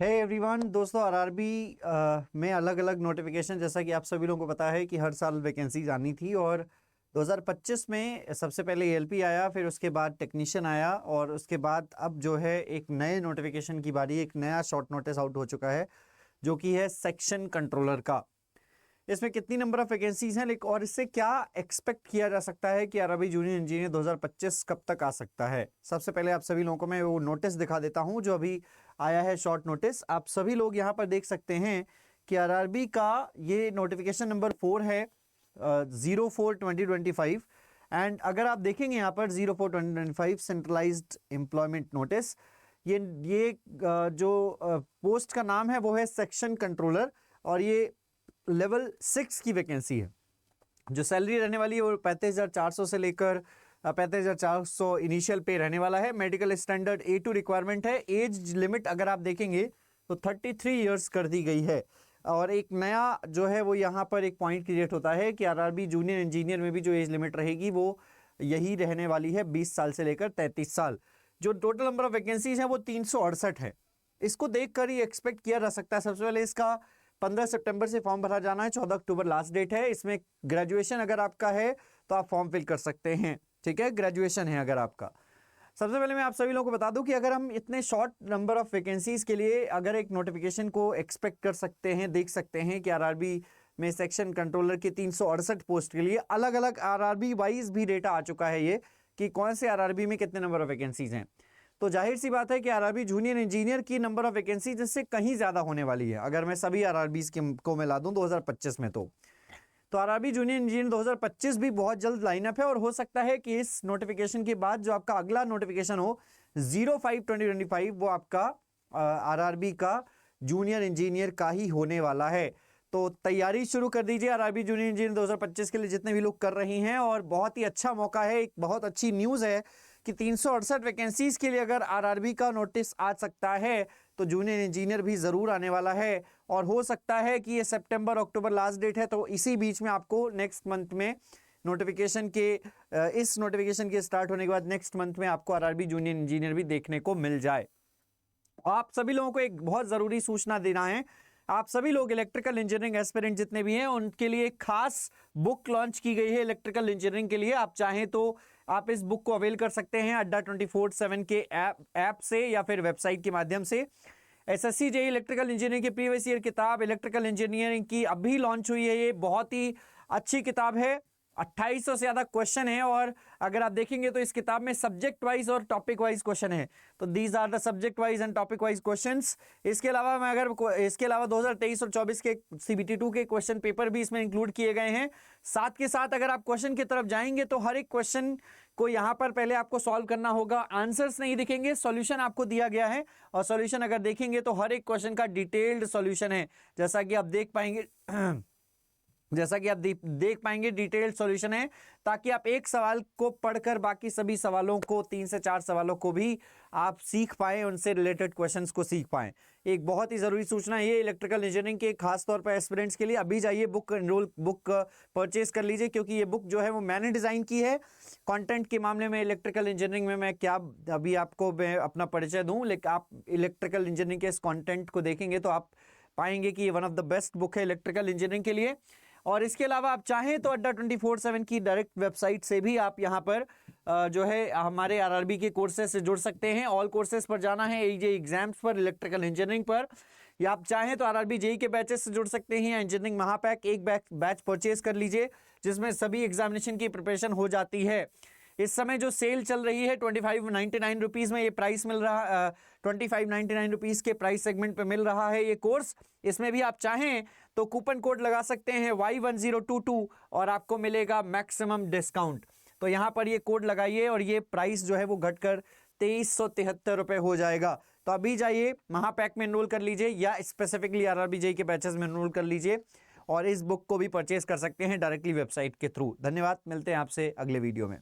Hey everyone दोस्तों, RRB में अलग अलग नोटिफिकेशन, जैसा कि आप सभी लोगों को पता है कि हर साल वैकेंसीज आनी थी। और 2025 में सबसे पहले एएलपी आया, फिर उसके बाद टेक्नीशियन आया, और उसके बाद अब जो है एक नए नोटिफिकेशन की बारी, एक नया शॉर्ट नोटिस आउट हो चुका है जो कि है सेक्शन कंट्रोलर का। इसमें कितनी नंबर ऑफ वैकेंसीज हैं और इससे क्या एक्सपेक्ट किया जा सकता है कि आरआरबी जूनियर इंजीनियर 2025 कब तक आ सकता है। सबसे पहले आप सभी लोगों को मैं वो नोटिस दिखा देता हूं जो अभी आया है, शॉर्ट नोटिस। आप सभी लोग यहां पर देख सकते हैं कि आरआरबी का ये नोटिफिकेशन नंबर 4 है, 04/2025। एंड अगर आप देखेंगे यहाँ पर 04/2025 सेंट्रलाइज्ड एम्प्लॉयमेंट नोटिस, ये जो पोस्ट का नाम है वो है सेक्शन कंट्रोलर, और ये लेवल 6 की वैकेंसी है। जो सैलरी रहने वाली है वो 35,400 से लेकर 35,400 इनिशियल पे रहने वाला है। मेडिकल स्टैंडर्ड A2 रिक्वायरमेंट है। एज लिमिट अगर आप देखेंगे तो 33 इयर्स कर दी गई है। और एक नया जो है वो यहाँ पर एक पॉइंट क्रिएट होता है कि आरआरबी जूनियर इंजीनियर में भी जो एज लिमिट रहेगी वो यही रहने वाली है, 20 साल से लेकर 33 साल। जो टोटल नंबर ऑफ वैकेंसीज है वो 368 है। इसको देखकर ही एक्सपेक्ट किया जा सकता है। सबसे पहले इसका 15 सितंबर से फॉर्म भरा जाना है, 14 अक्टूबर लास्ट डेट है। इसमें ग्रेजुएशन अगर आपका है तो आप फॉर्म फिल कर सकते हैं, ठीक है, ग्रेजुएशन है अगर आपका। सबसे पहले मैं आप सभी लोगों को बता दूं कि अगर हम इतने शॉर्ट नंबर ऑफ वैकेंसीज के लिए अगर एक नोटिफिकेशन को एक्सपेक्ट कर सकते हैं, देख सकते हैं कि आरआरबी में सेक्शन कंट्रोलर की 368 पोस्ट के लिए अलग अलग आरआरबी वाइज भी डेटा आ चुका है ये कि कौन से आरआरबी में कितने नंबर ऑफ वैकेंसीज हैं। तो जाहिर सी बात है कि आरआरबी जूनियर इंजीनियर की नंबर ऑफ वैकेंसी जिससे कहीं ज्यादा होने वाली है अगर मैं सभी आरआरबी को मिला दूं 2025 में। तो आरआरबी जूनियर इंजीनियर 2025 भी बहुत जल्द लाइनअप है, और हो सकता है कि इस नोटिफिकेशन के बाद जो आपका अगला नोटिफिकेशन हो 05/2025 वो आपका आरआरबी का जूनियर इंजीनियर का ही होने वाला है। तो तैयारी शुरू कर दीजिए आरआरबी जूनियर इंजीनियर 2025 के लिए, जितने भी लोग कर रही हैं। और बहुत ही अच्छा मौका है, एक बहुत अच्छी न्यूज़ है कि 368 वैकेंसीज के लिए अगर आरआरबी का नोटिस आ सकता है तो जूनियर इंजीनियर भी ज़रूर आने वाला है। और हो सकता है कि ये सितंबर अक्टूबर लास्ट डेट है, तो इसी बीच में आपको नेक्स्ट मंथ में नोटिफिकेशन के इस नोटिफिकेशन के स्टार्ट होने के बाद नेक्स्ट मंथ में आपको आरआरबी जूनियर इंजीनियर भी देखने को मिल जाए। आप सभी लोगों को एक बहुत ज़रूरी सूचना देना है। आप सभी लोग इलेक्ट्रिकल इंजीनियरिंग एस्पिरेंट जितने भी हैं उनके लिए खास बुक लॉन्च की गई है इलेक्ट्रिकल इंजीनियरिंग के लिए। आप चाहें तो आप इस बुक को अवेल कर सकते हैं अड्डा 24/7 के ऐप से या फिर वेबसाइट के माध्यम से। एसएससी जेईई इलेक्ट्रिकल इंजीनियरिंग की प्रीवियस ईयर किताब इलेक्ट्रिकल इंजीनियरिंग की अभी लॉन्च हुई है। ये बहुत ही अच्छी किताब है, 2800 से ज़्यादा क्वेश्चन है, और अगर आप देखेंगे तो इस किताब में सब्जेक्ट वाइज और टॉपिक वाइज क्वेश्चन है। तो these are the subject wise and topic wise questions. इसके अलावा 2023 और 24 के CBT 2 के क्वेश्चन पेपर भी इसमें इंक्लूड किए गए हैं। साथ के साथ अगर आप क्वेश्चन की तरफ जाएंगे तो हर एक क्वेश्चन को यहाँ पर पहले आपको सॉल्व करना होगा। आंसर्स नहीं दिखेंगे, सॉल्यूशन आपको दिया गया है, और सॉल्यूशन अगर देखेंगे तो हर एक क्वेश्चन का डिटेल्ड सॉल्यूशन है। जैसा कि आप देख पाएंगे डिटेल्ड सॉल्यूशन है, ताकि आप एक सवाल को पढ़कर बाकी सभी सवालों को, 3 से 4 सवालों को भी आप सीख पाएं, उनसे रिलेटेड क्वेश्चंस को सीख पाएं। एक बहुत ही ज़रूरी सूचना ये इलेक्ट्रिकल इंजीनियरिंग के खास तौर पर एस्पिरेंट्स के लिए। अभी जाइए बुक परचेज कर लीजिए, क्योंकि ये बुक जो है वो मैंने डिज़ाइन की है। कंटेंट के मामले में इलेक्ट्रिकल इंजीनियरिंग में मैं क्या अभी आपको मैं अपना परिचय दूँ, लेकिन आप इलेक्ट्रिकल इंजीनियरिंग के इस कॉन्टेंट को देखेंगे तो आप पाएंगे कि ये one of the best book है इलेक्ट्रिकल इंजीनियरिंग के लिए। और इसके अलावा आप चाहें तो अड्डा 24/7 की डायरेक्ट वेबसाइट से भी आप यहां पर जो है हमारे आरआरबी के कोर्सेज से जुड़ सकते हैं। ऑल कोर्सेज पर जाना है, AJ एग्जाम्स पर, इलेक्ट्रिकल इंजीनियरिंग पर, या आप चाहें तो आरआरबी जेईई के बैचेस से जुड़ सकते हैं, या इंजीनियरिंग महापैक एक बैच परचेज कर लीजिए जिसमें सभी एग्जामिनेशन की प्रिपरेशन हो जाती है। इस समय जो सेल चल रही है 2599 रुपीज़ में ये प्राइस मिल रहा, 2599 रुपीज़ के प्राइस सेगमेंट पे मिल रहा है ये कोर्स। इसमें भी आप चाहें तो कूपन कोड लगा सकते हैं Y1022 और आपको मिलेगा मैक्सिमम डिस्काउंट। तो यहाँ पर ये कोड लगाइए और ये प्राइस जो है वो घटकर 2373 रुपये हो जाएगा। तो अभी जाइए महापैक में एनरोल कर लीजिए, या स्पेसिफिकली आरआरबी जेईई के बैचेस में एनरोल कर लीजिए, और इस बुक को भी परचेज कर सकते हैं डायरेक्टली वेबसाइट के थ्रू। धन्यवाद, मिलते हैं आपसे अगले वीडियो में।